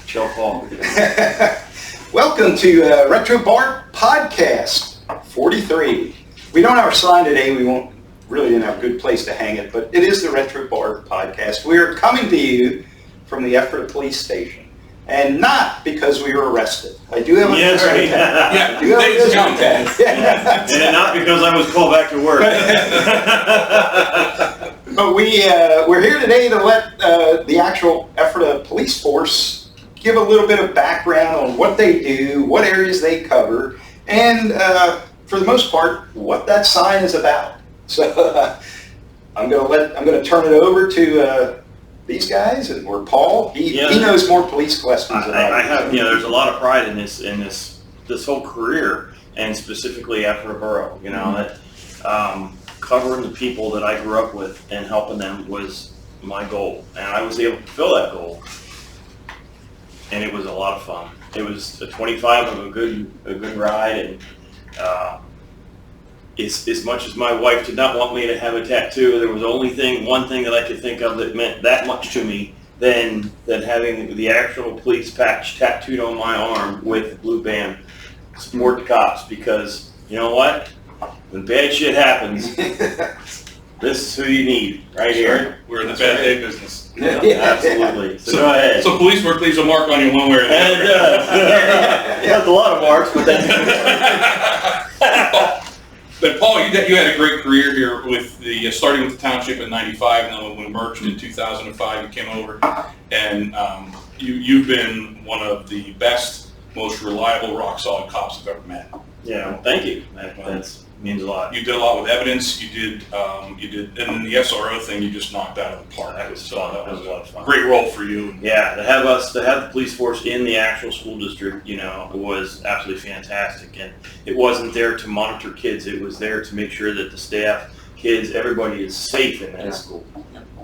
Tell Paul. Welcome to Retro Bar Podcast 43. We don't have our sign today. We didn't have a good place to hang it, but it is the Retro Bar Podcast. We are coming to you from the Ephrata Police Station, and not because we were arrested. I do have a And not because I was called back to work. But we're here today to let the actual Ephrata Police Force give a little bit of background on what they do, what areas they cover, and for the most part, what that sign is about. So I'm going to turn it over to these guys, or Paul. He knows more police questions than I do. I have. There's a lot of pride in this whole career, and specifically Ephrata Borough. That covering the people that I grew up with and helping them was my goal, and I was able to fulfill that goal. And it was a lot of fun. It was a 25 of a good ride, and as much as my wife did not want me to have a tattoo, there was only one thing that I could think of that meant that much to me than having the actual police patch tattooed on my arm with the blue band, support cops, because you know what? When bad shit happens, this is who you need right here. We're in the bad day business. Yeah, absolutely. So go ahead. So police work leaves a mark on you one way or the other. It has a lot of marks, but that's But Paul, you had a great career here with starting with the township in '95, and then when we merged in 2005, you came over, and you've been one of the best, most reliable, rock solid cops I've ever met. Yeah, thank you. That means a lot. You did a lot with evidence. You did, and then the SRO thing you just knocked out of the park. That was fun. That was a lot of fun. Great role for you. Yeah, to have the police force in the actual school district, it was absolutely fantastic. And it wasn't there to monitor kids. It was there to make sure that the staff, kids, everybody is safe in that school.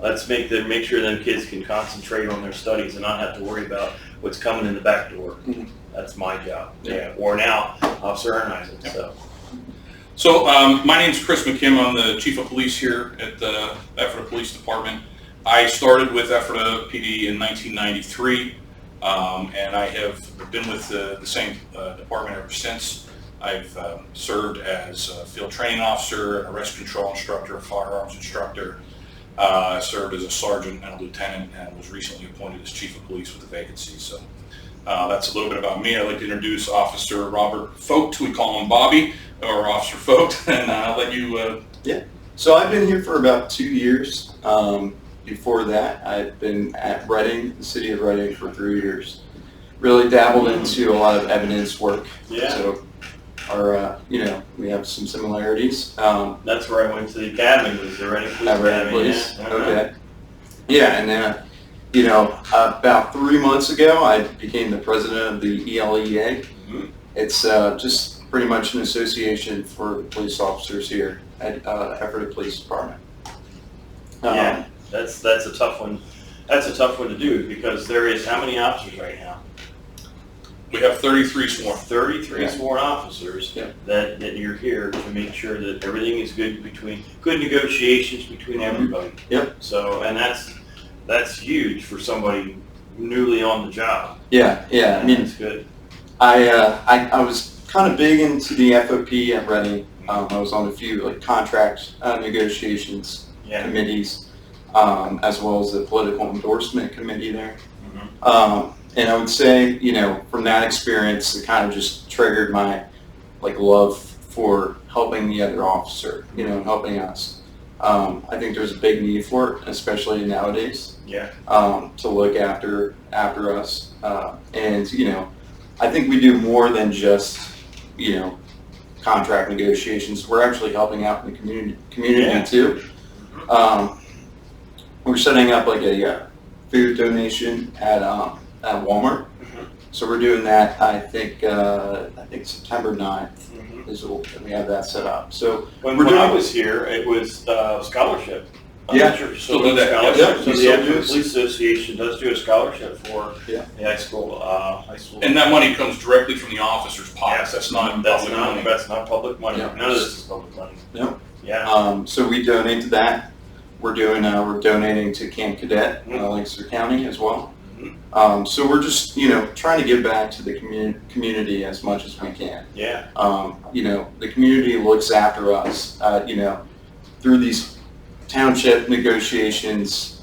Let's make sure them kids can concentrate on their studies and not have to worry about what's coming in the back door. Mm-hmm. That's my job. Yeah. Or now, Officer Arneisen. Yeah. So my name's Chris McKim. I'm the Chief of Police here at the Ephrata Police Department. I started with Ephrata PD in 1993, and I have been with the same department ever since. I've served as a field training officer, an arrest control instructor, a firearms instructor. I served as a sergeant and a lieutenant, and was recently appointed as Chief of Police with a vacancy. So that's a little bit about me. I'd like to introduce Officer Robert Vogt. We call him Bobby, or Officer Vogt, and I'll let you... Yeah, so I've been here for about 2 years. Before that, I've been at Reading, the city of Reading, for 3 years. Really dabbled into a lot of evidence work. Yeah. So we have some similarities. That's where I went to the academy, was the Reading Police Academy. Police. Yeah. Okay. Yeah, and about 3 months ago, I became the president of the ELEA. Mm-hmm. It's just pretty much an association for the police officers here at Ephrata Police Department. Yeah, that's a tough one. That's a tough one to do, because there is how many officers right now? We have 33 sworn. 33 sworn officers that you're here to make sure that everything is good negotiations between everybody. Yep. So, and that's huge for somebody newly on the job. Yeah. I mean, it's good. I was kind of big into the FOP at Reading. I was on a few contract negotiations committees, as well as the political endorsement committee there. Mm-hmm. And I would say, from that experience, it kind of just triggered my love for helping the other officer, and helping us. I think there's a big need for it, especially nowadays. Yeah. To look after us, and I think we do more than just contract negotiations. We're actually helping out in the community too. We're setting up a food donation at Walmart. Mm-hmm. So we're doing that. I think September 9th is when we have that set up. So when I was here, it was scholarship. Still do that. So the Ephrata Police Association does do a scholarship for the high school. And that money comes directly from the officers' pockets. That's not public money. That's not public money. Yeah. None of this is public money. No. Yeah. So we donate to that. We're donating to Camp Cadet, Lancaster County as well. So we're just, trying to give back to the community as much as we can. Yeah. The community looks after us, through these township negotiations.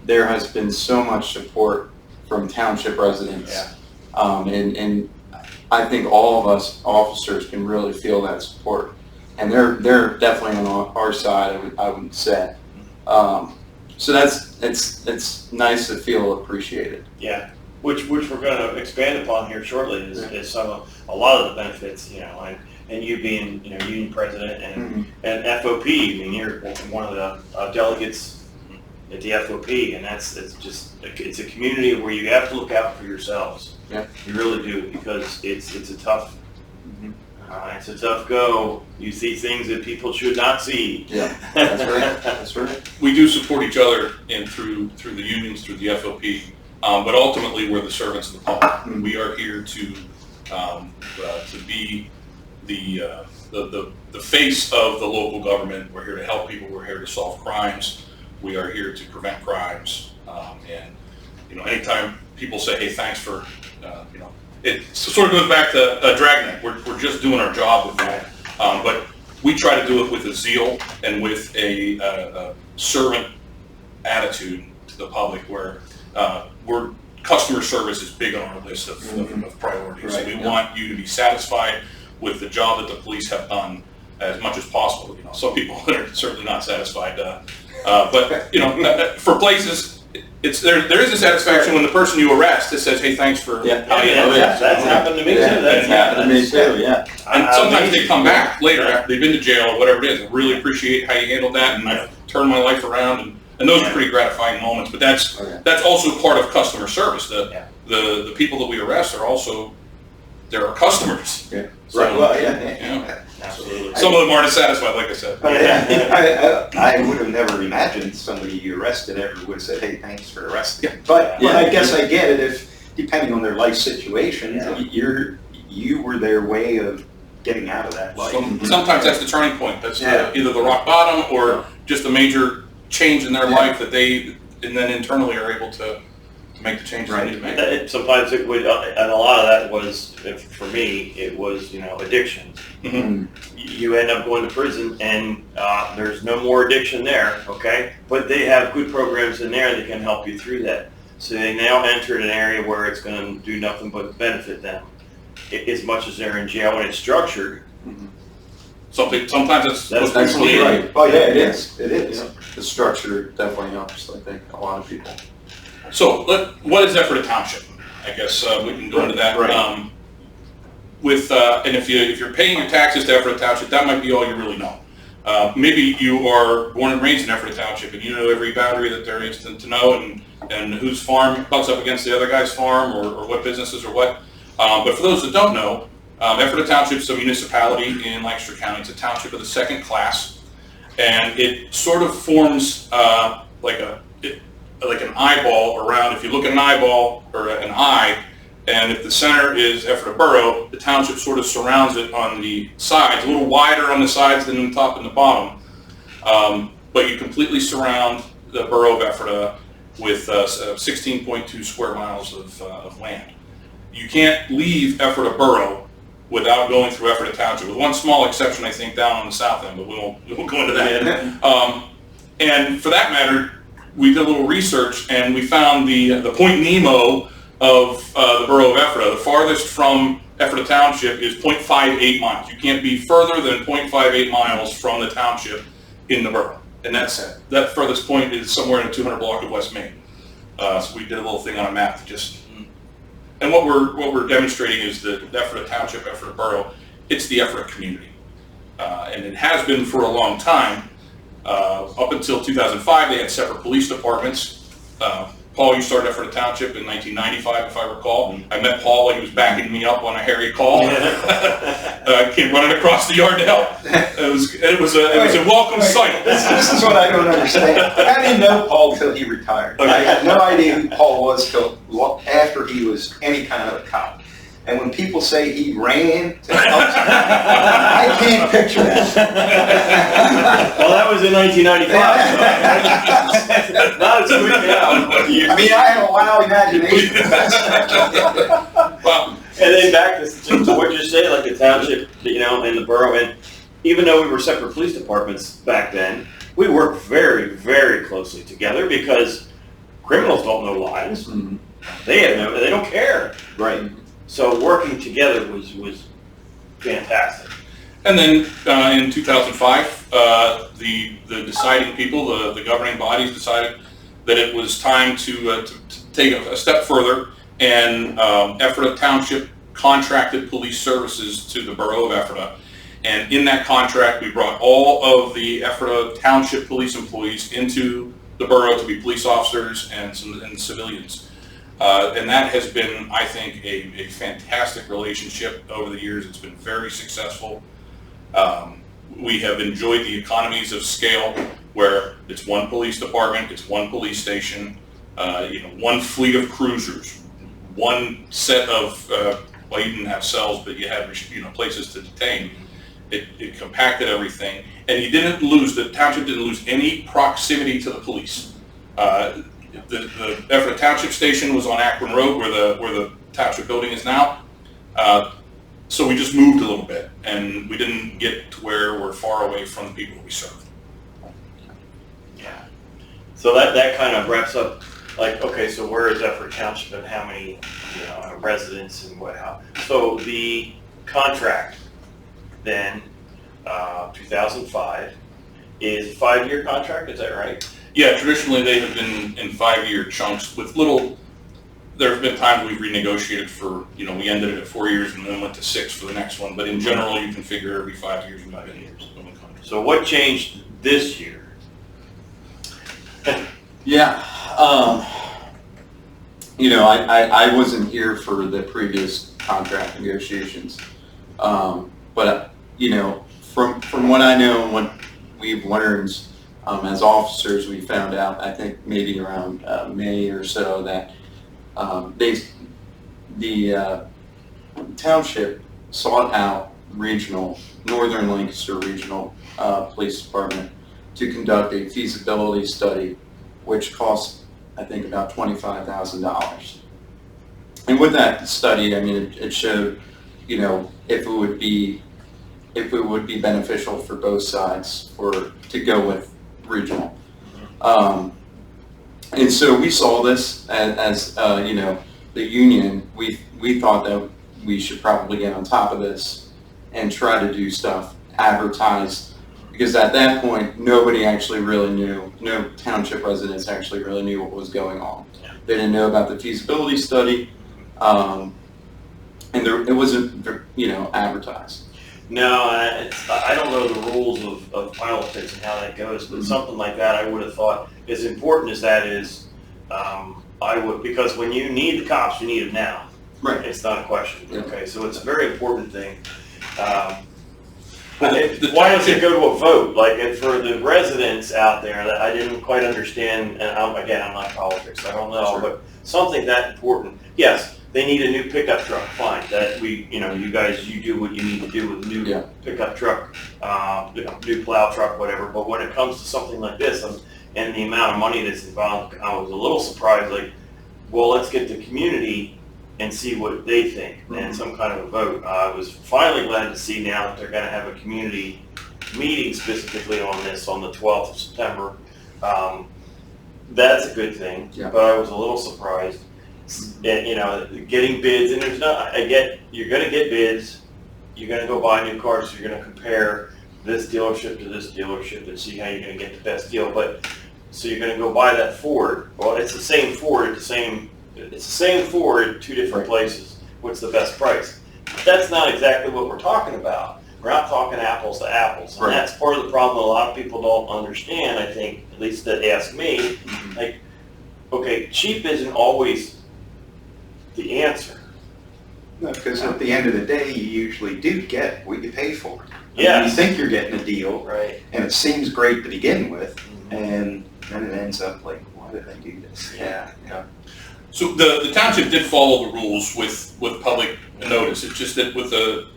There has been so much support from township residents. Yeah. And I think all of us officers can really feel that support. And they're definitely on our side, I would say. So it's nice to feel appreciated. Yeah, which we're going to expand upon here shortly is a lot of the benefits, and you being union president and FOP. I mean, you're one of the delegates at the FOP, and it's a community where you have to look out for yourselves. Yeah, you really do, because it's a tough. It's a tough go. You see things that people should not see. Yeah, that's right. That's right. We do support each other through the unions, through the FOP, but ultimately we're the servants of the public. Mm-hmm. We are here to be the face of the local government. We're here to help people. We're here to solve crimes. We are here to prevent crimes. And anytime people say, "Hey, thanks for," it sort of goes back to Dragnet. We're just doing our job with that, but we try to do it with a zeal and with a servant attitude to the public, where customer service is big on our list of priorities. Right, We want you to be satisfied with the job that the police have done as much as possible. Some people are certainly not satisfied, but for places. There is a satisfaction when the person you arrest says, "Hey, thanks for." That's happened to me too. That's happened to me too. Yeah. And sometimes they come back later after they've been to jail or whatever it is. I really appreciate how you handled that, and I've turned my life around, and those are pretty gratifying moments. But that's also part of customer service. The people that we arrest are also they're our customers. Yeah. So, right. Well, Absolutely. Some of them aren't as satisfied, like I said. I would have never imagined somebody you arrested ever would have said, "Hey, thanks for arresting." But I guess I get it, if depending on their life situation, you were their way of getting out of that life. Sometimes that's the turning point. That's either the rock bottom or just a major change in their life that they, and then internally are able to make the changes they need to make. Sometimes it would, and a lot of that was, for me, it was, addiction. Mm-hmm. You end up going to prison, and there's no more addiction there, okay? But they have good programs in there that can help you through that. So they now entered an area where it's going to do nothing but benefit them, as much as they're in jail and it's structured. Mm-hmm. Sometimes that's right. Oh yeah, it is. It is. Yeah. The structure definitely helps, I think, a lot of people. So, what is Ephrata Township? I guess we can go into that. Right. And if you're paying your taxes to Ephrata Township, that might be all you really know. Maybe you are born and raised in Ephrata Township, and you know every boundary that there is to know, and whose farm butts up against the other guy's farm, or what businesses or what. But for those that don't know, Ephrata Township is a municipality in Lancaster County. It's a township of the second class, and it sort of forms like an eyeball around. If you look at an eyeball or an eye, and if the center is Ephrata Borough, the township sort of surrounds it on the sides, a little wider on the sides than the top and the bottom. But you completely surround the borough of Ephrata with 16.2 square miles of land. You can't leave Ephrata Borough without going through Ephrata Township, with one small exception, I think, down on the south end, but we won't go into that. And for that matter, we did a little research, and we found the Point Nemo of the borough of Ephrata. The farthest from Ephrata Township is 0.58 miles. You can't be further than 0.58 miles from the township in the borough. And that furthest point is somewhere in the 200 block of West Main. So we did a little thing on a map to just, and what we're demonstrating is that Ephrata Township, Ephrata Borough, it's the Ephrata community. And it has been for a long time. Up until 2005, they had separate police departments. Paul, you started Ephrata Township in 1995, if I recall. I met Paul while he was backing me up on a hairy call. Came running across the yard to help. It was a welcome sight. This is what I don't understand. I didn't know Paul till he retired. I had no idea who Paul was till after he was any kind of a cop. And when people say he ran to help, I can't picture that. Well, that was in 1995. Not as quick now. I mean, I have a wild imagination. Well, And then back to what you say, like the township, you know, and the borough, and even though we were separate police departments back then, we worked very, very closely together because criminals don't know lines. Mhm. They don't care. Right. So working together was fantastic. and then in 2005, the deciding people, the governing bodies decided that it was time to take a step further, and Ephrata Township contracted police services to the borough of Ephrata. And in that contract, we brought all of the Ephrata Township police employees into the borough to be police officers and civilians. And that has been, I think, a fantastic relationship over the years. It's been very successful. We have enjoyed the economies of scale where it's one police department, it's one police station, one fleet of cruisers, one set of, well, you didn't have cells, but you had, places to detain. It compacted everything, and the township didn't lose any proximity to the police. The Ephrata Township Station was on Akron Road where the township building is now. So we just moved a little bit, and we didn't get to where we're far away from the people we serve. Yeah. So that kind of wraps up, like, okay, so where is Ephrata Township and how many, residents and what, how? So the contract then, 2005, is a 5-year contract, is that right? Yeah, traditionally they have been in 5-year chunks with little, there have been times we've renegotiated for, we ended it at 4 years and then went to 6 for the next one, but in general you can figure every 5 years we've been in contract. So what changed this year? Yeah, I wasn't here for the previous contract negotiations, but from what I know and what we've learned as officers, we found out, I think maybe around May or so, that the township sought out Northern Lancaster Regional Police Department to conduct a feasibility study, which cost, I think, about $25,000. And with that study, I mean, it showed, if it would be beneficial for both sides to go with regional. And so we saw this as the union, we thought that we should probably get on top of this and try to do stuff, advertise, because at that point, nobody actually really knew, no township residents actually really knew what was going on. Yeah. They didn't know about the feasibility study, and it wasn't, advertised. No, I don't know the rules of politics and how that goes, but something like that I would have thought, as important as that is, because when you need the cops, you need them now. Right. It's not a question. Yeah. Okay, so it's a very important thing. Why does it go to a vote? Like, and for the residents out there, that I didn't quite understand, and I'm not politics, I don't know, Sure. but something that important, yes, they need a new pickup truck, fine, that you guys, you do what you need to do with a new Yeah. pickup truck, new plow truck, whatever, but when it comes to something like this, and the amount of money that's involved, I was a little surprised, like, well, let's get the community and see what they think, and some kind of a vote. I was finally glad to see now that they're gonna have a community meeting specifically on this on the 12th of September. That's a good thing, Yeah. but I was a little surprised. And, getting bids, and you're gonna get bids, you're gonna go buy new cars, so you're gonna compare this dealership to this dealership and see how you're gonna get the best deal, so you're gonna go buy that Ford, well, it's the same Ford, it's the same Ford at 2 different places, what's the best price? That's not exactly what we're talking about. We're not talking apples to apples, and Right. that's part of the problem a lot of people don't understand, I think, at least that ask me, like, okay, cheap isn't always the answer. No, because at the end of the day, you usually do get what you pay for. Yes. You think you're getting a deal, Right. and it seems great to begin with, and then it ends up like, why did I do this? Yeah. So the township did follow the rules with public notice. It's just that with the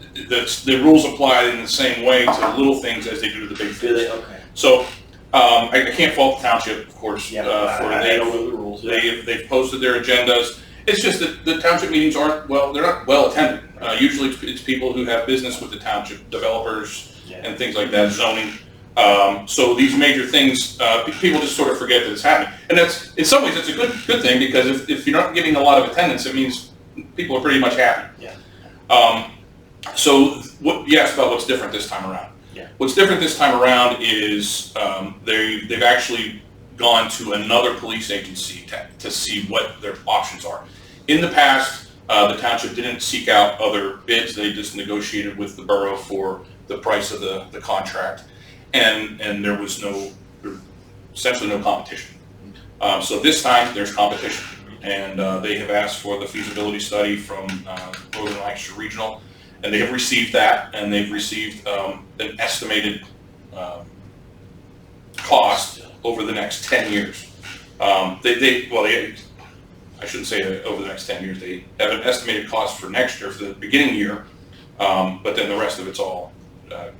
rules apply in the same way to little things as they do to the big things. Okay. So I can't fault the township, of course, Yeah, for I know the rules. they've posted their agendas. It's just that the township meetings aren't they're not well attended. Usually it's people who have business with the township, developers and things like that, zoning. So these major things, people just sort of forget that it's happening. And that's, in some ways, it's a good thing, because if you're not getting a lot of attendance, it means people are pretty much happy. Yeah. So what you asked about what's different this time around. Yeah. What's different this time around is they've actually gone to another police agency to see what their options are. In the past, the township didn't seek out other bids. They just negotiated with the borough for the price of the contract. And there was essentially no competition. So this time there's competition, and they have asked for the feasibility study from Northern Lancaster Regional, and they have received that, and they've received an estimated cost over the next 10 years. I shouldn't say over the next 10 years. They have an estimated cost for next year, for the beginning year, but then the rest of it's all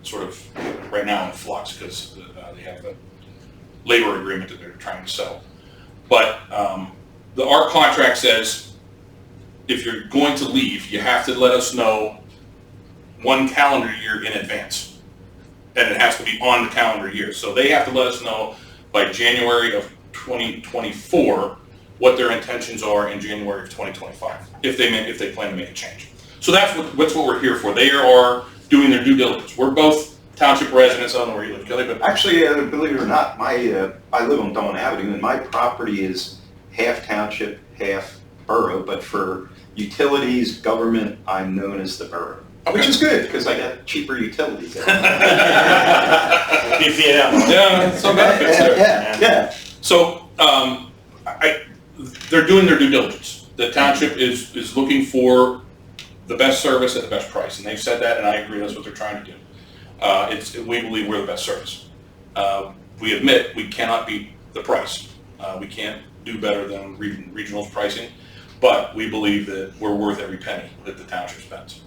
sort of right now in flux, because they have a labor agreement that they're trying to settle. But our contract says if you're going to leave, you have to let us know 1 calendar year in advance, and it has to be on the calendar year. So they have to let us know by January of 2024 what their intentions are in January of 2025, if they plan to make a change. So that's what we're here for. They are doing their due diligence. We're both township residents. I don't know where you live, Kelly, but Actually, believe it or not, I live on Dawn Avenue, and my property is half township, half borough, but for utilities, government, I'm known as the borough. Okay. Which is good, because I got cheaper utilities. yeah, some benefits there. Yeah. So they're doing their due diligence. The township is looking for the best service at the best price, and they've said that, and I agree. That's what they're trying to do. We believe we're the best service. We admit we cannot beat the price. We can't do better than regional's pricing, but we believe that we're worth every penny that the township spends.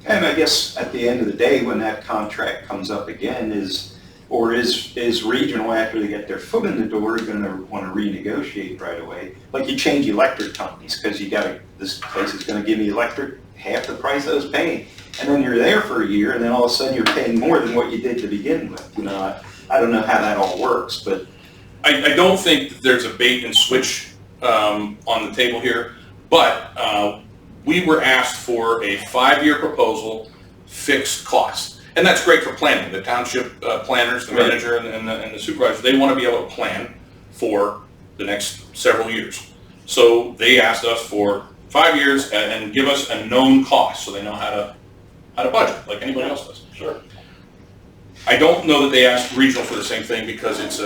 And I guess at the end of the day, when that contract comes up again, is regional, after they get their foot in the door, going to want to renegotiate right away? Like you change electric companies, because this place is going to give me electric half the price I was paying, and then you're there for a year, and then all of a sudden you're paying more than what you did to begin with. I don't know how that all works, but I don't think that there's a bait and switch on the table here, but we were asked for a 5-year proposal, fixed cost. And that's great for planning. The township planners, the manager, and the supervisor, they want to be able to plan for the next several years. So they asked us for 5 years and give us a known cost, so they know how to budget like anybody else does. Sure. I don't know that they asked regional for the same thing, because it's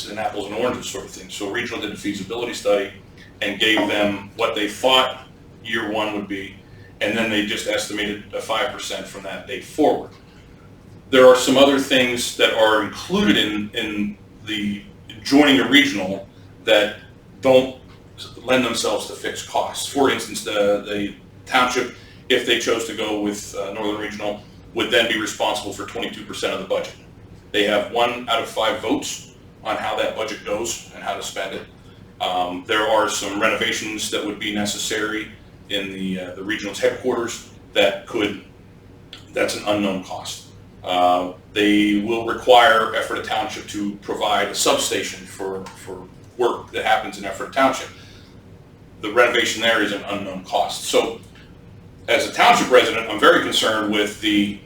an apples and oranges sort of thing. So regional did a feasibility study and gave them what they thought year 1 would be, and then they just estimated a 5% from that date forward. There are some other things that are included in the joining a regional that don't lend themselves to fixed costs. For instance, the township, if they chose to go with Northern Regional, would then be responsible for 22% of the budget. They have 1 out of 5 votes on how that budget goes and how to spend it. There are some renovations that would be necessary in the regional's headquarters that's an unknown cost. They will require Ephrata Township to provide a substation for work that happens in Ephrata Township. The renovation there is an unknown cost. So as a township resident, I'm very concerned with the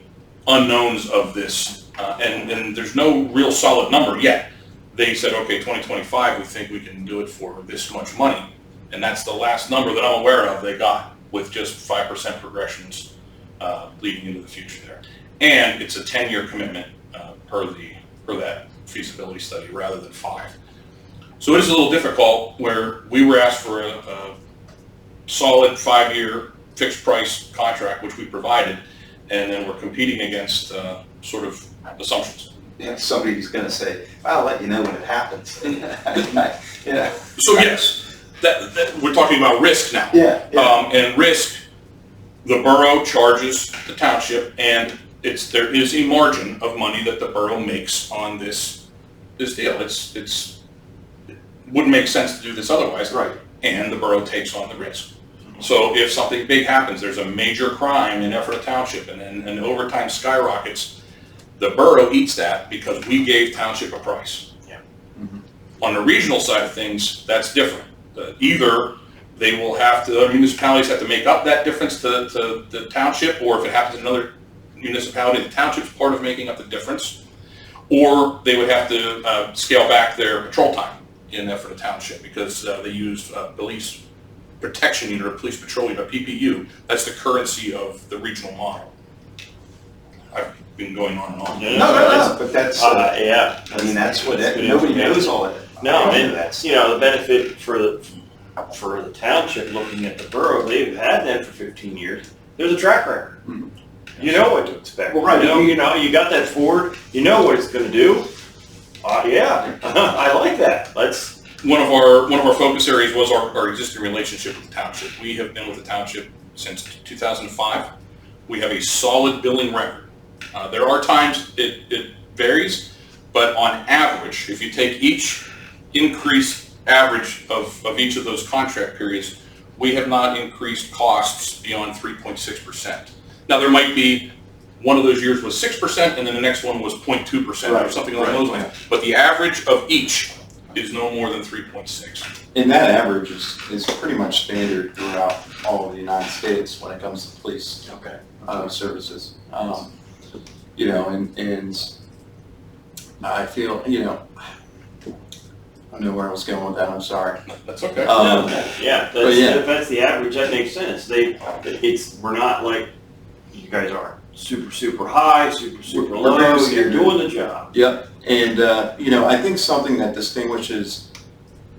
unknowns of this, and there's no real solid number yet. They said, okay, 2025, we think we can do it for this much money. And that's the last number that I'm aware of they got, with just 5% progressions leading into the future there. And it's a 10-year commitment per that feasibility study rather than 5. So it is a little difficult, where we were asked for a solid 5-year fixed price contract, which we provided, and then we're competing against sort of assumptions. yeah, somebody's going to say, I'll let you know when it happens. Yeah. So yes, we're talking about risk now. Yeah, yeah. And risk, the borough charges the township, and there is a margin of money that the borough makes on this deal. It wouldn't make sense to do this otherwise. Right. And the borough takes on the risk. So if something big happens, there's a major crime in Ephrata Township, and overtime skyrockets, the borough eats that because we gave township a price. Yeah. On the regional side of things, that's different. Either they will have to, municipalities have to make up that difference to the township, or if it happens in another municipality, the township's part of making up the difference, or they would have to scale back their patrol time in Ephrata Township because they use police protection unit or police patrol unit, PPU. That's the currency of the regional model. I've been going on and on. No, but that's, yeah. I mean, that's what, good nobody information. knows all that. No, and that's, the benefit for the township looking at the borough, they've had that for 15 years. There's a track record. Mhm. You know what to expect. Well, right. You you got that Ford, you know what it's gonna do. Yeah, I like that. Let's. One of our focus areas was our existing relationship with the township. We have been with the township since 2005. We have a solid billing record. There are times it varies, but on average, if you take each increased average of each of those contract periods, we have not increased costs beyond 3.6%. Now there might be one of those years was 6% and then the next one was 0.2% or something along those lines. But the average of each is no more than 3.6. And that average is pretty much standard throughout all of the United States when it comes to police services. And I feel, I don't know where I was going with that, I'm sorry. That's okay. If that's the average, that makes sense. We're not like you guys are. Super high, super low. You're doing the job. Yep. And, I think something that distinguishes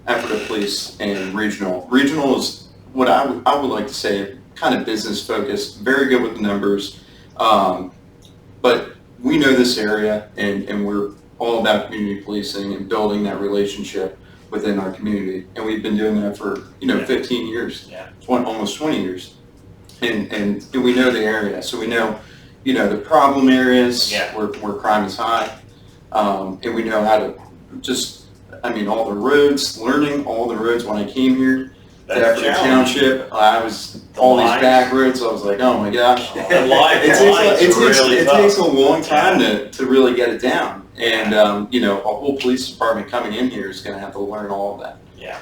Ephrata Police and Regional. Regional is what I would like to say kind of business focused, very good with the numbers. But we know this area and we're all about community policing and building that relationship within our community. And we've been doing that for, 15 years, almost 20 years. And we know the area. So we know, the problem areas where crime is high. And we know how to all the roads, learning all the roads when I came here to Ephrata Township. I was all these back roads. I was like, oh my gosh. It takes a long time to really get it down. And, a whole police department coming in here is going to have to learn all of that. Yeah.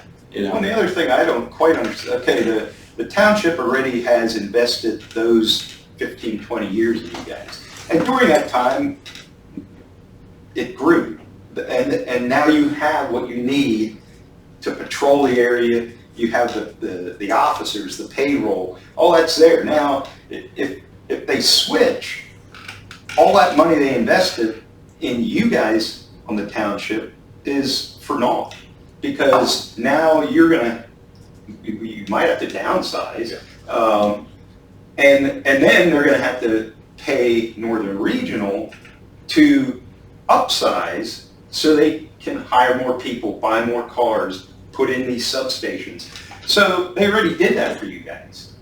Well, the other thing I don't quite understand, the township already has invested those 15, 20 years in you guys. And during that time, it grew. And now you have what you need to patrol the area. You have the officers, the payroll, all that's there. Now, if they switch, all that money they invested in you guys on the township is for naught. Because now you might have to downsize. And then they're going to have to pay Northern Regional to upsize so they can hire more people, buy more cars, put in these substations. So they already did that for you guys.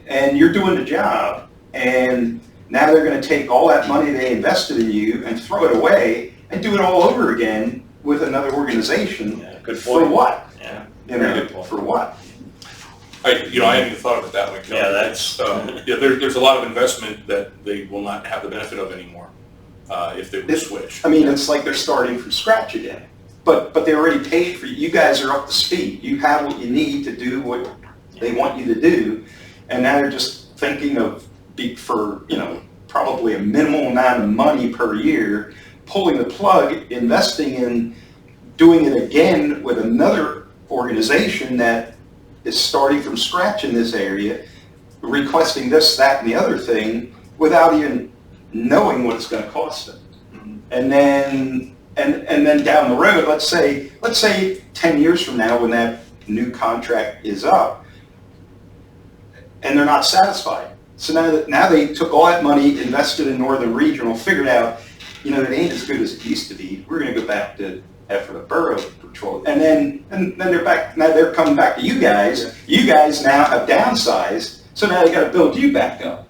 And you're doing the job. And now they're going to take all that money they invested in you and throw it away and do it all over again with another organization. Yeah, good point. For what? Yeah. For what? I hadn't even thought of it that way. Yeah, that's there's a lot of investment that they will not have the benefit of anymore if they would switch. It's like they're starting from scratch again. But they already paid for you. You guys are up to speed. You have what you need to do what they want you to do, and now they're just thinking of probably a minimal amount of money per year, pulling the plug, investing in doing it again with another organization that is starting from scratch in this area, requesting this, that, and the other thing without even knowing what it's going to cost them. And then down the road, let's say 10 years from now when that new contract is up, and they're not satisfied. So now they took all that money, invested in Northern Regional, figured out, it ain't as good as it used to be. We're going to go back to Ephrata Borough patrol, and then they're back. Now they're coming back to you guys. Yeah. You guys now have downsized, so now they got to build you back up.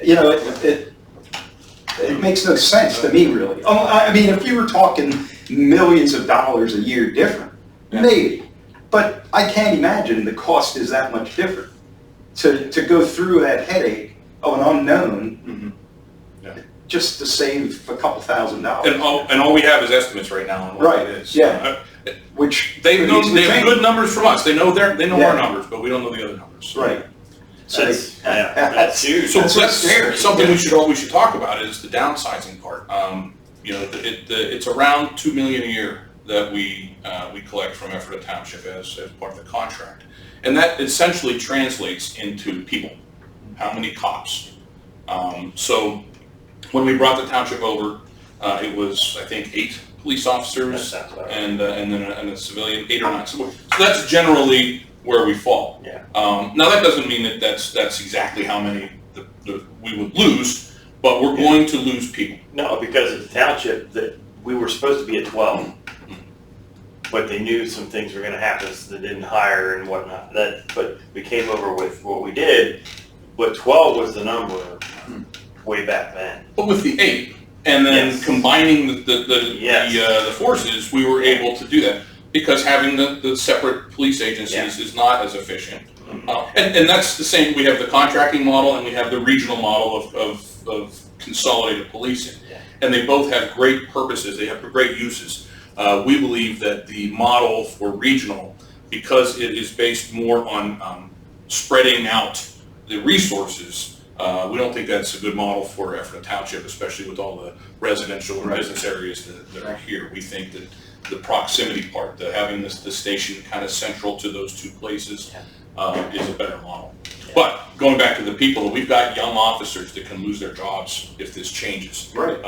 You know, it makes no sense to me, really. Oh, I mean, if you were talking millions of dollars a year different, maybe, but I can't imagine the cost is that much different to go through that headache of an unknown. Mhm. Yeah. Just to save a couple $1,000. And all we have is estimates right now on what Right, it is. yeah. Which They could know, easily they have change. good numbers from us. They know Yeah. our numbers, but we don't know the other numbers. Right. That's huge. So That's that's scary. something we should talk about is the downsizing part. You know, it's around $2 million a year that we collect from Ephrata Township as part of the contract, and that essentially translates into people. How many cops? So when we brought the township over, it was, I think, 8 police officers That sounds about right. and then a civilian, 8 or 9. So that's generally where we fall. Yeah. Now that doesn't mean that that's exactly how many we would lose, but we're going to lose people. No, because at the township, that we were supposed to be at 12, but they knew some things were gonna happen, so they didn't hire and whatnot. But we came over with what we did, but 12 was the number way back then. But with the 8, and then Yes. combining Yes. the forces, we were able to do that because having the separate police agencies is not as efficient. And that's the same. We have the contracting model and we have the regional model of consolidated policing, and they both have great purposes. They have great uses. We believe that the model for regional, because it is based more on spreading out the resources, we don't think that's a good model for Ephrata Township, especially with all the residential and business areas that are here. We think that the proximity part, having the station kind of central to those two places, is a better model. But going back to the people, we've got young officers that can lose their jobs if this changes. Right.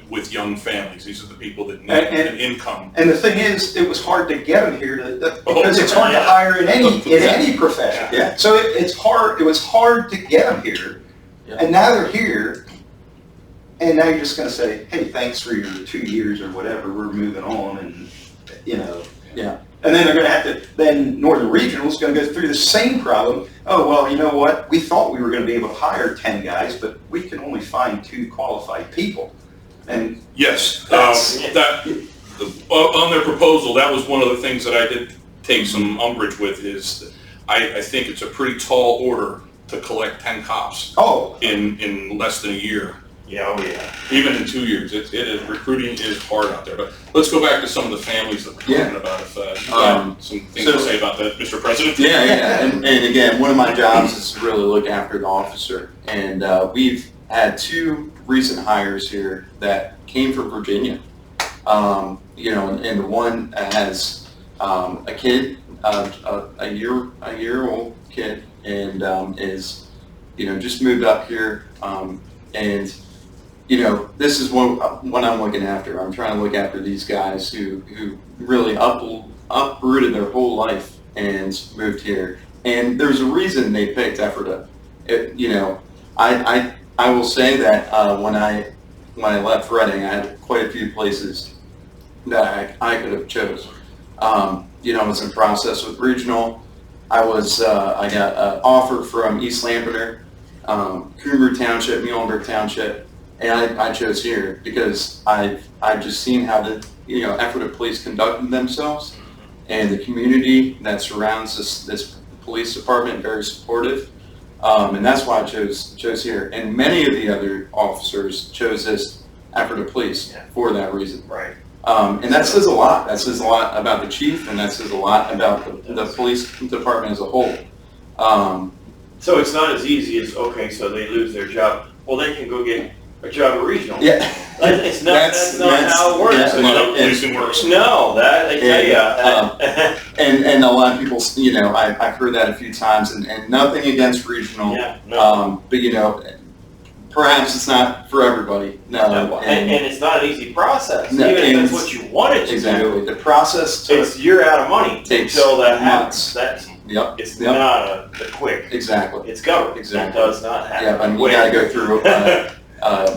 With young families, these are the people that need And- an income. And the thing is, it was hard to get them here because Oh, it's hard to yeah. hire in any profession. Yeah. So it's hard. It was hard to get them here, Yeah. and now they're here. And now you're just going to say, "Hey, thanks for your 2 years or whatever. We're moving on," and you know. Yeah. And then they're going to have to. Then Northern Regional is going to go through the same problem. Oh well, you know what? We thought we were going to be able to hire 10 guys, but we can only find 2 qualified people. And Yes, That's- on their proposal, that was one of the things that I did take some umbrage with, is that I think it's a pretty tall order to collect 10 cops oh, in less than a year. Yeah, oh yeah. Even in 2 years, recruiting is hard out there. But let's go back to some of the families that we're talking about. If you got some things to say about that, Mr. President. Yeah. And again, one of my jobs is to really look after the officer. And we've had 2 recent hires here that came from Virginia. You know, and the one has a kid, a year old kid, and is, you know, just moved up here. And you know, this is what I'm looking after. I'm trying to look after these guys who really uprooted their whole life and moved here. And there's a reason they picked Ephrata. You know, I will say that when I left Reading, I had quite a few places that I could have chose. You know, I was in process with regional. I got an offer from East Lampeter, Coomber Township, Muhlenberg Township. And I chose here because I've just seen how the Ephrata Police conducted themselves, and the community that surrounds this police department very supportive, and that's why I chose here. And many of the other officers chose this Ephrata Police for that reason. Right. And that says a lot. That says a lot about the chief, and that says a lot about the police department as a whole. So it's not as easy as, okay, so they lose their job. Well, they can go get a job at regional. Yeah. That's not how it works. Yeah, Not how policing works. No, that I tell you. And a lot of people, you know, I've heard that a few times, and nothing against regional. Yeah, no. But you know, perhaps it's not for everybody. No, and it's not an easy process, No, even if and that's what you wanted to exactly. do. The process took, You're out of money Takes until that months. happens. yep, It's Yep. not a quick. exactly. It's government. Exactly. It does not happen. Yeah, and we got to go through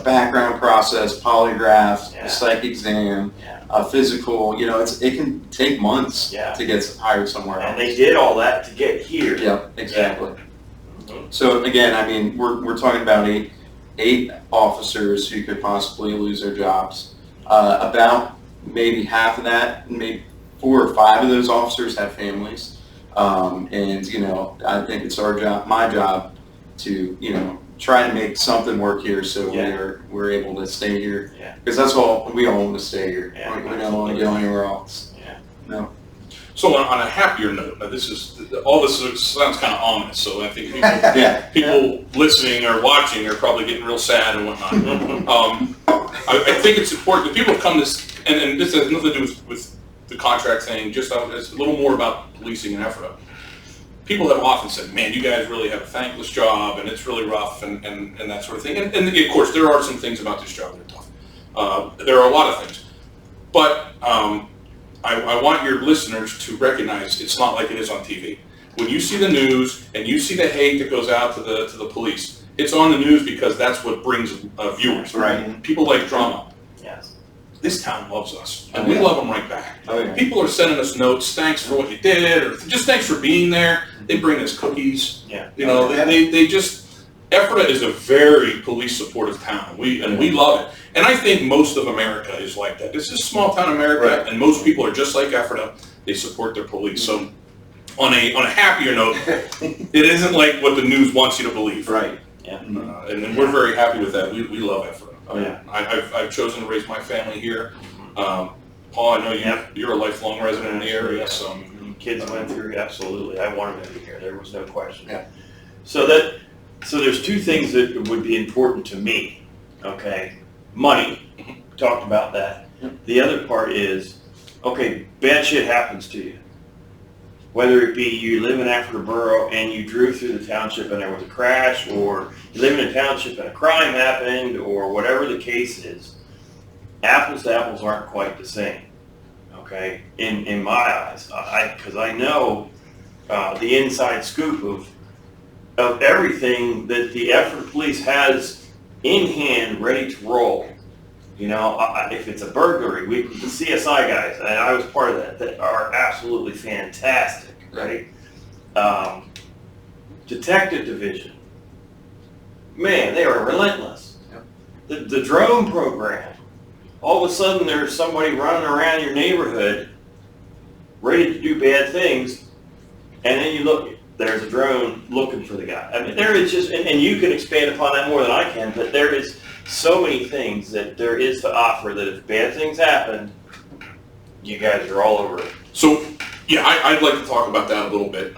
background process, polygraph, Yeah. a psych exam, Yeah. a physical. You know, it can take months Yeah. to get hired somewhere else. And they did all that to get here. Yeah, exactly. Mhm. So again, I mean, we're talking about eight officers who could possibly lose their jobs. About maybe half of that, maybe 4 or 5 of those officers have families. And you know, I think it's my job to, you know, try to make something work here so Yeah. we're able to stay here. Yeah. Because we all want to stay here. Yeah, We don't want to go anywhere else. Yeah. No. So on a happier note, now all this sounds kind of ominous, so I think people, Yeah. people listening or watching are probably getting real sad and whatnot. I think it's important that people come this, and this has nothing to do with the contract thing, just it's a little more about policing in Ephrata. People have often said, man, you guys really have a thankless job, and it's really rough, and that sort of thing. And of course, there are some things about this job that are tough. There are a lot of things. But I want your listeners to recognize it's not like it is on TV. When you see the news and you see the hate that goes out to the police, it's on the news because that's what brings viewers. Right. People like drama. Yes. This town loves us, and we love them right back. Oh, yeah. People are sending us notes, thanks for what you did, or just thanks for being there. They bring us cookies. Yeah. You know, they just, Ephrata is a very police supportive town. We love it. And I think most of America is like that. This is small town America, Right. and most people are just like Ephrata. They support their police. So on a happier note, it isn't like what the news wants you to believe. Right. Yeah. And we're very happy with that. We love Ephrata. Oh, yeah. I've chosen to raise my family here. Paul, I know you're a lifelong resident in the area, so. Kids went through, absolutely. I wanted them to be here. There was no question. Yeah. So there's 2 things that would be important to me. Okay. Money. Talked about that. The other part is, okay, bad shit happens to you. Whether it be you live in Ephrata Borough and you drove through the township and there was a crash, or you live in a township and a crime happened, or whatever the case is, apples to apples aren't quite the same. Okay, in my eyes, because I know the inside scoop of everything that the Ephrata Police has in hand, ready to roll. You know, if it's a burglary, the CSI guys, and I was part of that are absolutely fantastic, right? Detective division, man, they are relentless. Yep. The drone program. All of a sudden there's somebody running around your neighborhood ready to do bad things, and then you look, there's a drone looking for the guy. I mean, there is just, and you can expand upon that more than I can, but there is so many things that there is to offer that if bad things happen, you guys are all over it. So, yeah, I'd like to talk about that a little bit.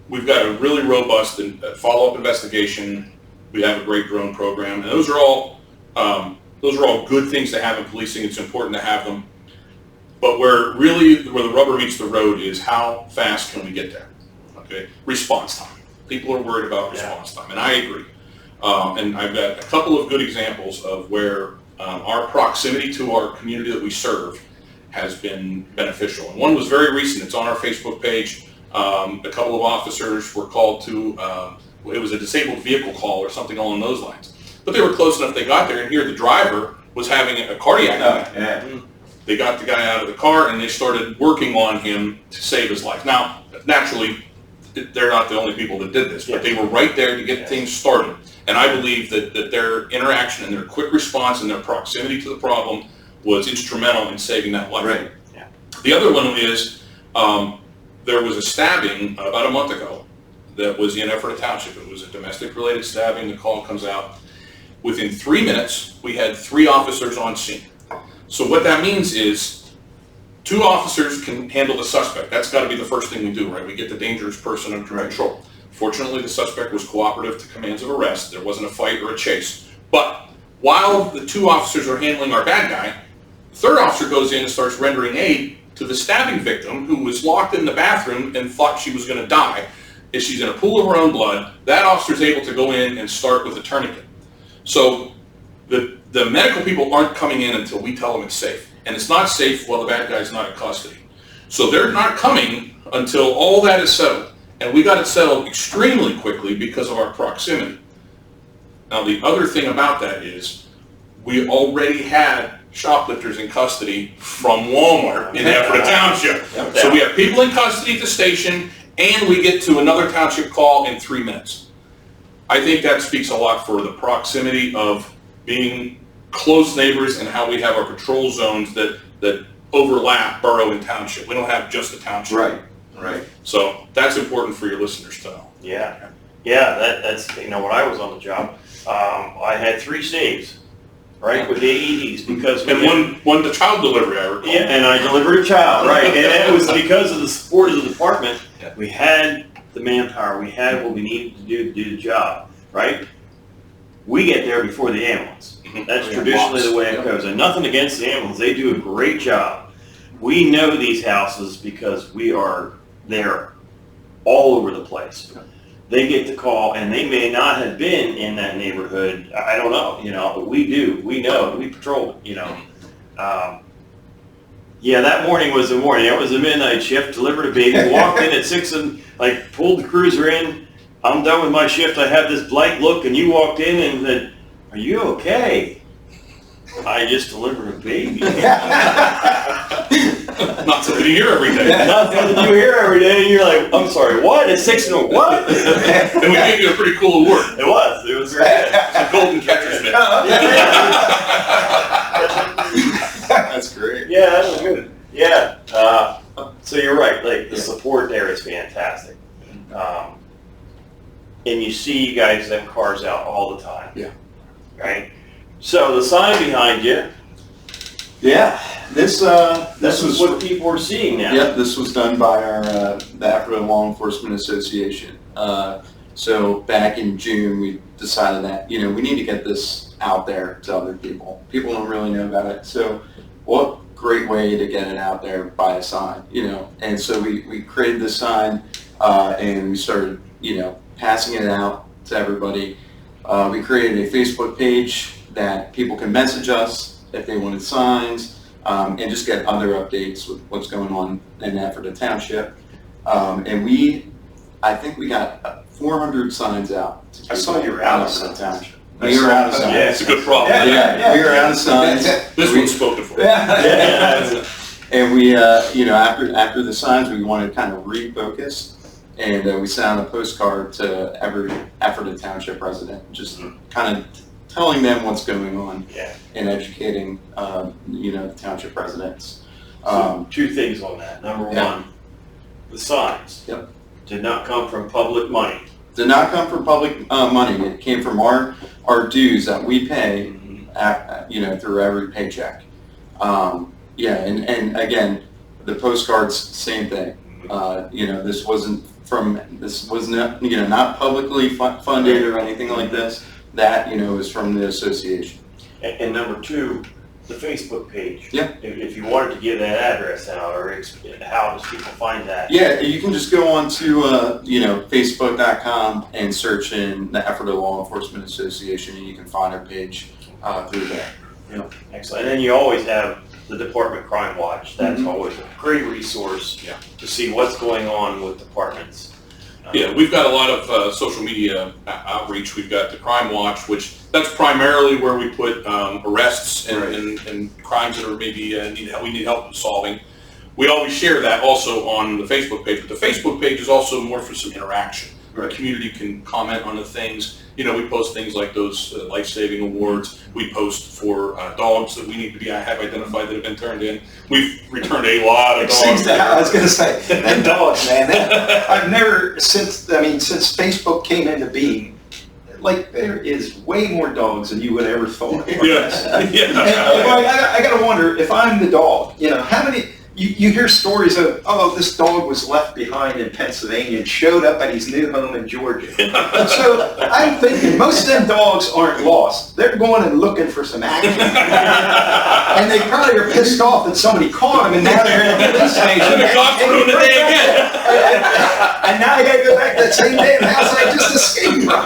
We've got a really robust follow-up investigation. We have a great drone program, and those are all good things to have in policing. It's important to have them. But where the rubber meets the road is how fast can we get there? Okay, response time. People are worried about response time, and I agree. And I've got a couple of good examples of where our proximity to our community that we serve has been beneficial. And one was very recent. It's on our Facebook page. A couple of officers were called to, it was a disabled vehicle call or something along those lines. But they were close enough, they got there, and here the driver was having a cardiac attack. Yeah. They got the guy out of the car, and they started working on him to save his life. Now, naturally, they're not the only people that did this, but they were right there to get things started. And I believe that their interaction and their quick response and their proximity to the problem was instrumental in saving that life. Right. Yeah. The other one is, there was a stabbing about a month ago that was in Ephrata Township. It was a domestic-related stabbing. The call comes out. Within 3 minutes, we had 3 officers on scene. So what that means is 2 officers can handle the suspect. That's got to be the first thing we do, right? We get the dangerous person under control. Fortunately, the suspect was cooperative to commands of arrest. There wasn't a fight or a chase. But while the 2 officers are handling our bad guy, the 3rd officer goes in and starts rendering aid to the stabbing victim, who was locked in the bathroom and thought she was going to die. If she's in a pool of her own blood, that officer is able to go in and start with a tourniquet. So the medical people aren't coming in until we tell them it's safe. And it's not safe while the bad guy's not in custody. So they're not coming until all that is settled. And we got it settled extremely quickly because of our proximity. Now, the other thing about that is we already had shoplifters in custody from Walmart in Ephrata Township. So we have people in custody at the station, and we get to another township call in 3 minutes. I think that speaks a lot for the proximity of being close neighbors and how we have our patrol zones that overlap borough and township. We don't have just the township. Right. So that's important for your listeners to know. Yeah, that's, when I was on the job, I had 3 saves, right, with the AEDs, because. And one the child delivery, I recall. Yeah, and I delivered a child, right, and it was because of the support of the department. We had the manpower, we had what we needed to do the job, right? We get there before the ambulance. That's traditionally the way it goes, and nothing against the ambulance, they do a great job. We know these houses because we are there all over the place. They get the call, and they may not have been in that neighborhood, I don't know, but we do, we know, we patrol it, Yeah, that morning was the morning. It was a midnight shift, delivered a baby, walked in at 6 and pulled the cruiser in. I'm done with my shift. I had this blank look, and you walked in and said, "Are you okay?" I just delivered a baby. Not something you hear every day. Not something you hear every day, and you're like, "I'm sorry, what? It's 6 and what?" And we gave you a pretty cool award. It was great. It's a golden catcher's mitt. That's great. Yeah, that was good. Yeah. So you're right. The support there is fantastic. And you see them cars out all the time. Yeah. Right. So the sign behind you. Yeah. This is what people are seeing now. Yep. This was done by our the Ephrata Law Enforcement Association. So back in June, we decided that we need to get this out there to other people. People don't really know about it. So what great way to get it out there by a sign, And so we created this sign and we started, passing it out to everybody. We created a Facebook page that people can message us if they wanted signs and just get other updates with what's going on in Ephrata Township. And I think we got 400 signs out. I saw you were out of the township. We were out of signs. Yeah, it's a good problem. Yeah, we were out of signs. This one's spoken for. And we, after the signs, we wanted to kind of refocus, and we sent out a postcard to every Ephrata Township resident, just kind of telling them what's going on and educating, the township residents. So 2 things on that. Number 1, the signs. Yep. Did not come from public money. Did not come from public money. It came from our dues that we pay, through every paycheck. And again, the postcards, same thing. This wasn't not publicly funded or anything like this. That is from the association. And number 2, the Facebook page. Yeah. If you wanted to give that address out, or how does people find that? Yeah, you can just go on to Facebook.com and search in the Ephrata Law Enforcement Association, and you can find our page through there. Yeah. Excellent. And then you always have the Department Crime Watch. That's always a great resource to see what's going on with departments. Yeah, we've got a lot of social media outreach. We've got the Crime Watch, which that's primarily where we put arrests and crimes that are maybe we need help solving. We always share that also on the Facebook page, but the Facebook page is also more for some interaction. The community can comment on the things. We post things like those life-saving awards. We post for dogs that we need to have identified that have been turned in. We've returned a lot of dogs. I was going to say, them dogs, man. I've never, since Facebook came into being, there is way more dogs than you would ever thought. I got to wonder, if I'm the dog, how many... You hear stories of, this dog was left behind in Pennsylvania and showed up at his new home in Georgia. So I'm thinking most of them dogs aren't lost. They're going and looking for some action. And they probably are pissed off that somebody caught them, and now they're in the police station. The cops ruined the day again. And now I got to go back to that same damn house I just escaped from.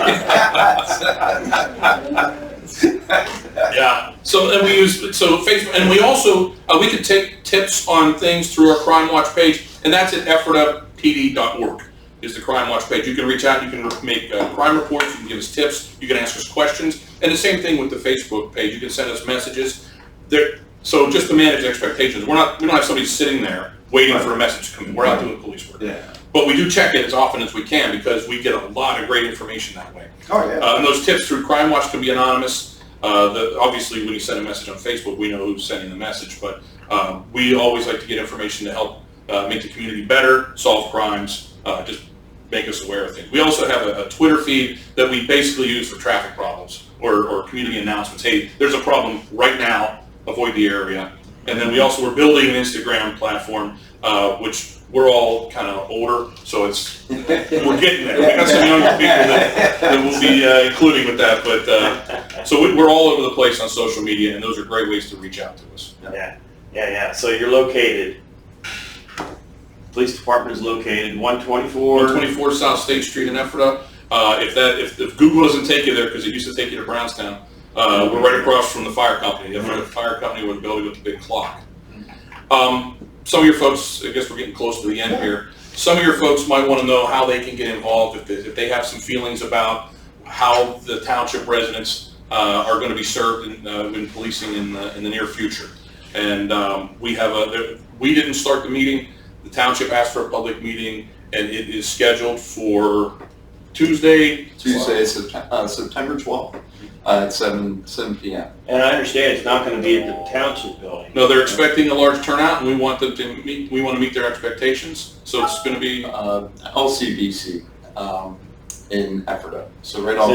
Yeah. So and we use Facebook, and we also we could take tips on things through our Crime Watch page, and that's at ephratapd.org. is the Crime Watch page. You can reach out, you can make crime reports, you can give us tips, you can ask us questions, and the same thing with the Facebook page. You can send us messages. So just to manage expectations, we don't have somebody sitting there waiting for a message to come in. We're not doing police work. Yeah. But we do check it as often as we can because we get a lot of great information that way. Oh, yeah. And those tips through Crime Watch can be anonymous. Obviously, when you send a message on Facebook, we know who's sending the message, but we always like to get information to help make the community better, solve crimes, just make us aware of things. We also have a Twitter feed that we basically use for traffic problems or community announcements. Hey, there's a problem right now, avoid the area. And then we're building an Instagram platform, which we're all kind of older, so we're getting there. We got some younger people that we'll be including with that, but so we're all over the place on social media, and those are great ways to reach out to us. Yeah. So you're located. Police department is located 124 South State Street in Ephrata. If Google doesn't take you there, because it used to take you to Brownstown, we're right across from the fire company. The fire company with the building with the big clock. Some of your folks, I guess we're getting close to the end here. Some of your folks might want to know how they can get involved if they have some feelings about how the township residents are going to be served in policing in the near future. And we didn't start the meeting. The township asked for a public meeting, and it is scheduled for Tuesday, September 12th at 7 p.m. And I understand it's not going to be at the township building. No, they're expecting a large turnout, and we want them to meet. We want to meet their expectations. So it's going to be LCBC in Ephrata. So right off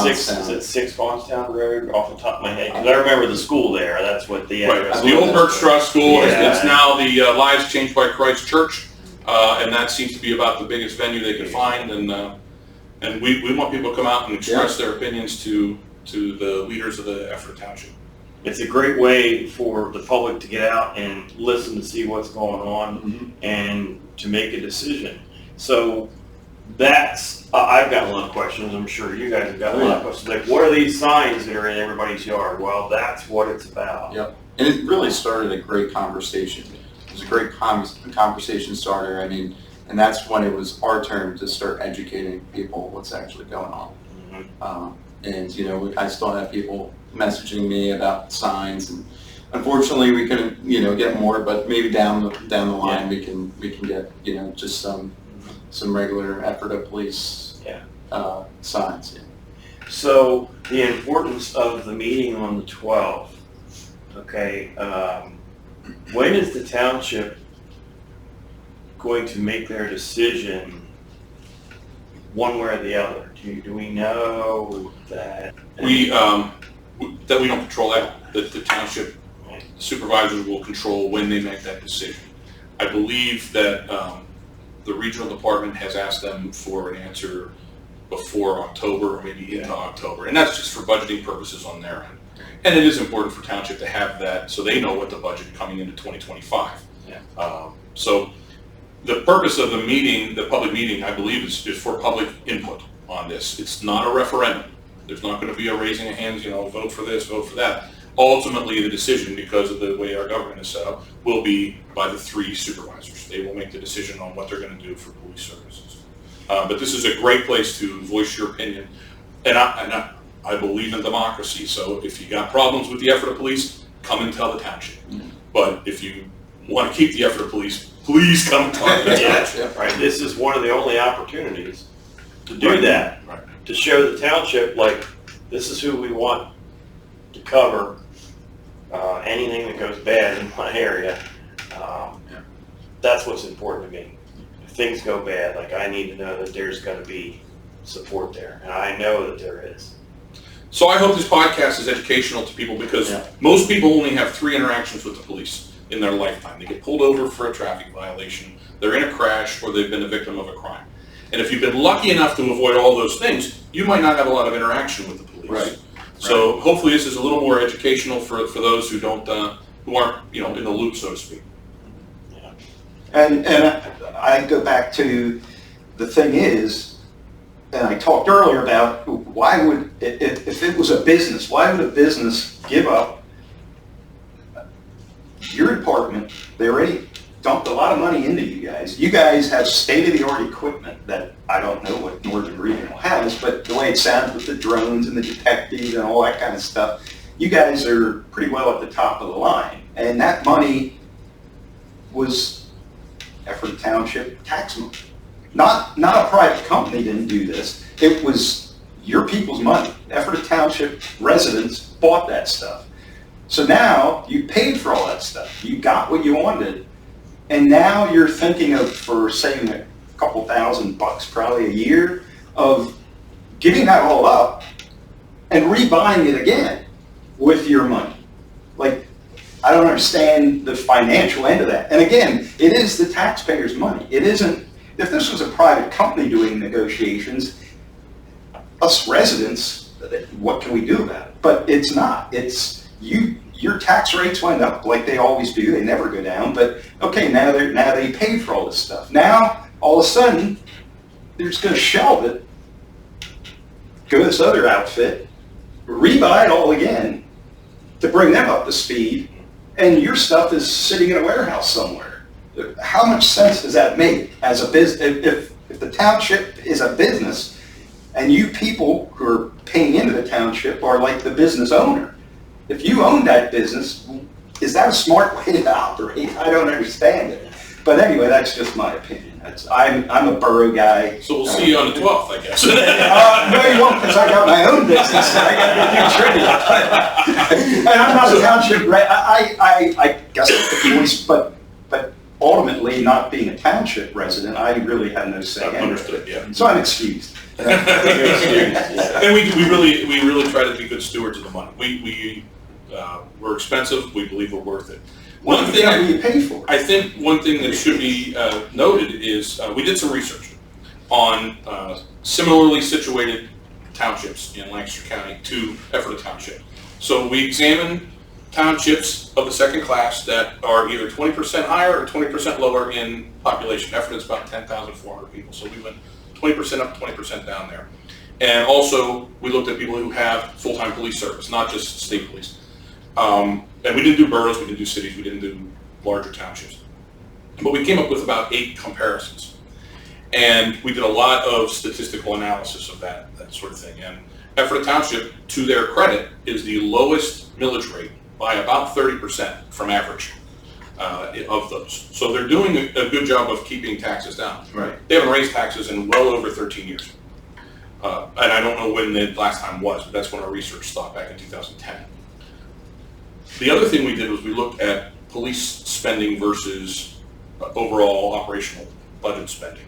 Is it 6 Fawnstown Road off the top of my head? Because I remember the school there. That's what the address the old Bergstraw School. Yeah. It's now the Lives Changed by Christ Church, and that seems to be about the biggest venue they can find. And we want people to come out and express their opinions to the leaders of the Ephrata Township. It's a great way for the public to get out and listen to see what's going on and to make a decision. So I've got a lot of questions. I'm sure you guys have got a lot of questions. Like, what are these signs that are in everybody's yard? Well, that's what it's about. Yep. And it really started a great conversation. It was a great conversation starter. I mean, and that's when it was our turn to start educating people what's actually going on. And I still have people messaging me about signs, and unfortunately we couldn't get more, but maybe down the line we can get just some regular Ephrata Police signs. Yeah. So the importance of the meeting on the 12th. Okay, when is the township going to make their decision one way or the other? Do we know that? We don't control that. The township supervisors will control when they make that decision. I believe that the regional department has asked them for an answer before October or maybe into October, and that's just for budgeting purposes on their end. And it is important for township to have that so they know what the budget coming into 2025. So the purpose of the meeting, the public meeting, I believe is for public input on this. It's not a referendum. There's not going to be a raising of hands, vote for this, vote for that. Ultimately, the decision, because of the way our government is set up, will be by the 3 supervisors. They will make the decision on what they're going to do for police services. But this is a great place to voice your opinion. And I believe in democracy, so if you got problems with the Ephrata Police, come and tell the township. But if you want to keep the Ephrata Police, please come and talk to the township. Right. This is one of the only opportunities to do that, to show the township, like, this is who we want to cover anything that goes bad in my area. That's what's important to me. If things go bad, like, I need to know that there's going to be support there, and I know that there is. So I hope this podcast is educational to people, because most people only have 3 interactions with the police in their lifetime. They get pulled over for a traffic violation, they're in a crash, or they've been a victim of a crime. And if you've been lucky enough to avoid all those things, you might not have a lot of interaction with the police. Right. So hopefully this is a little more educational for those who aren't in the loop, so to speak. And I go back to the thing is, and I talked earlier about why would, if it was a business, why would a business give up your department? They already dumped a lot of money into you guys. You guys have state-of-the-art equipment that way it sounds with the drones and the detectives and all that kind of stuff, you guys are pretty well at the top of the line. And that money was Ephrata Township tax money. Not a private company didn't do this. It was your people's money. Ephrata Township residents bought that stuff. So now you paid for all that stuff. You got what you wanted. And now you're thinking of, for saving a couple $1,000 probably a year, of giving that all up and rebuying it again with your money. Like, I don't understand the financial end of that. And again, it is the taxpayers' money. It isn't, if this was a private company doing negotiations, us residents, what can we do about it? But it's not. It's you. Your tax rates went up like they always do. They never go down. But okay, now they paid for all this stuff. Now all of a sudden they're just going to shelve it, go to this other outfit, rebuy it all again to bring them up to speed, and your stuff is sitting in a warehouse somewhere. How much sense does that make as a business? If the township is a business, and you people who are paying into the township are like the business owner. If you own that business, is that a smart way to operate? I don't understand it. But anyway, that's just my opinion. I'm a borough guy. So we'll see you on the 12th, I guess. No, you won't, because I got my own business and I got to do trivia. And I'm not a township, I guess it's the voice, but ultimately, not being a township resident, I really have no say. Understood, yeah. So I'm excused. And we really try to be good stewards of the money. We're expensive. We believe we're worth it. One thing you pay for. I think one thing that should be noted is we did some research on similarly situated townships in Lancaster County to Ephrata Township. So we examined townships of the second class that are either 20% higher or 20% lower in population. Ephrata's about 10,400 people, so we went 20% up, 20% down there. And also, we looked at people who have full-time police service, not just state police. And we didn't do boroughs, we didn't do cities, we didn't do larger townships. But we came up with about 8 comparisons. And we did a lot of statistical analysis of that sort of thing. And Ephrata Township, to their credit, is the lowest millage rate by about 30% from average of those. So they're doing a good job of keeping taxes down. Right. They haven't raised taxes in well over 13 years. And I don't know when the last time was, but that's when our research stopped, back in 2010. The other thing we did was we looked at police spending versus overall operational budget spending.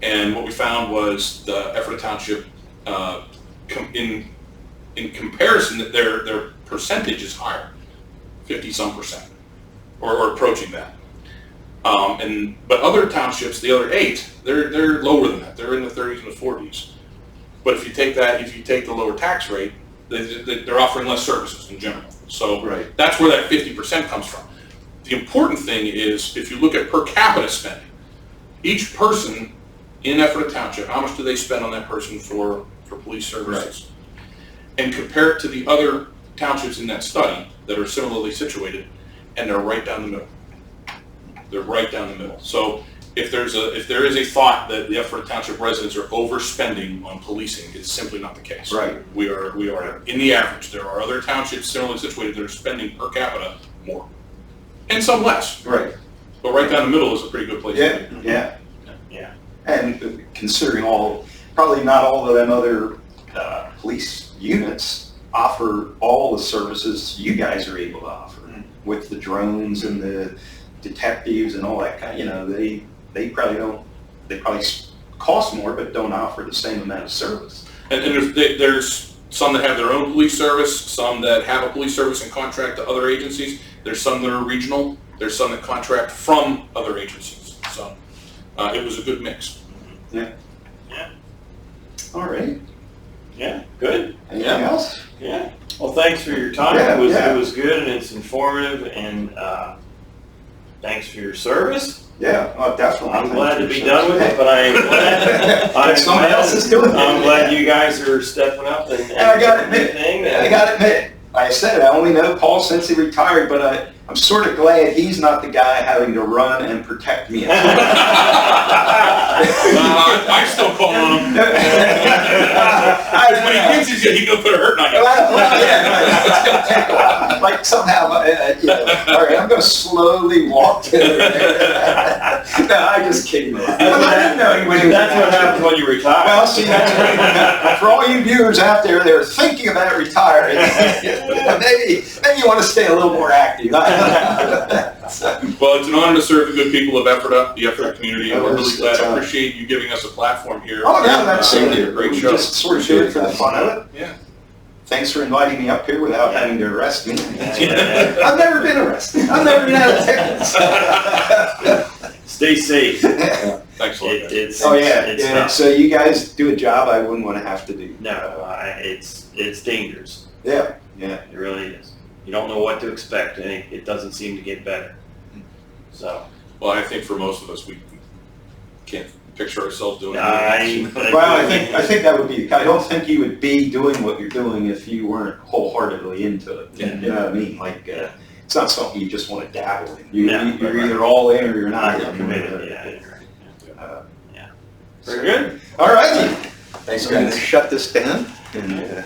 And what we found was the Ephrata Township, in comparison, that their percentage is higher, 50-some%, or approaching that. But other townships, the other 8, they're lower than that. They're in the 30s and the 40s. But if you take the lower tax rate, they're offering less services in general. So right. That's where that 50% comes from. The important thing is, if you look at per capita spending, each person in Ephrata Township, how much do they spend on that person for police services? Right. And compare it to the other townships in that study that are similarly situated, and they're right down the middle. They're right down the middle. So if there is a thought that the Ephrata Township residents are overspending on policing, it's simply not the case. Right. We are in the average. There are other townships similarly situated that are spending per capita more, and some less. Right. But right down the middle is a pretty good place. Yeah. To be. Yeah. Yeah. And considering probably not all of them other police units offer all the services you guys are able to offer, with the drones and the detectives and all that kind. They probably cost more, but don't offer the same amount of service. And there's some that have their own police service, some that have a police service and contract to other agencies. There's some that are regional. There's some that contract from other agencies. So it was a good mix. Yeah. Yeah. All right. Yeah. Good. Anything else? Yeah. Well, thanks for your time. Yeah, It was good and it's informative, and thanks for your service. Yeah, definitely. I'm glad to be done with it, but I am glad. Someone else is doing it. I'm glad you guys are stepping up and I got to admit, like I said, I only know Paul since he retired, but I'm sort of glad he's not the guy having to run and protect me. I still call on him. I when he thinks he's gonna, he gonna put a hurting on you. Well, yeah, it's gonna take a while. Like somehow, you know, all right, I'm gonna slowly walk to it. No, I just kidding. I didn't know he went. That's what happens when you retire. Well, see, that's for all you viewers out there that are thinking about retiring, maybe you want to stay a little more active. Well, it's an honor to serve the good people of Ephrata, the Ephrata community, and we're really glad. I appreciate you giving us a platform here. Oh, yeah, that's a great we show. just sort of do it for the fun of it. Yeah. Thanks for inviting me up here without having to arrest me. Yeah. I've never been arrested. I've never been out of tickets. Stay safe. Thanks a lot. It's Oh, yeah, it's yeah. tough. So you guys do a job I wouldn't want to have to do. No, it's dangerous. Yeah, yeah. It really is. You don't know what to expect, and it doesn't seem to get better. So, Well, I think for most of us, we can't picture ourselves doing it. Well, I think that would be. I don't think you would be doing what you're doing if you weren't wholeheartedly into it. Yeah. You know what I mean? Like, it's not something you just want to dabble in. No, You're right. either all in or you're not. You're committed. Yeah, you're right. Yeah. Very good. All righty. Thanks, We're going guys. to shut this down. And,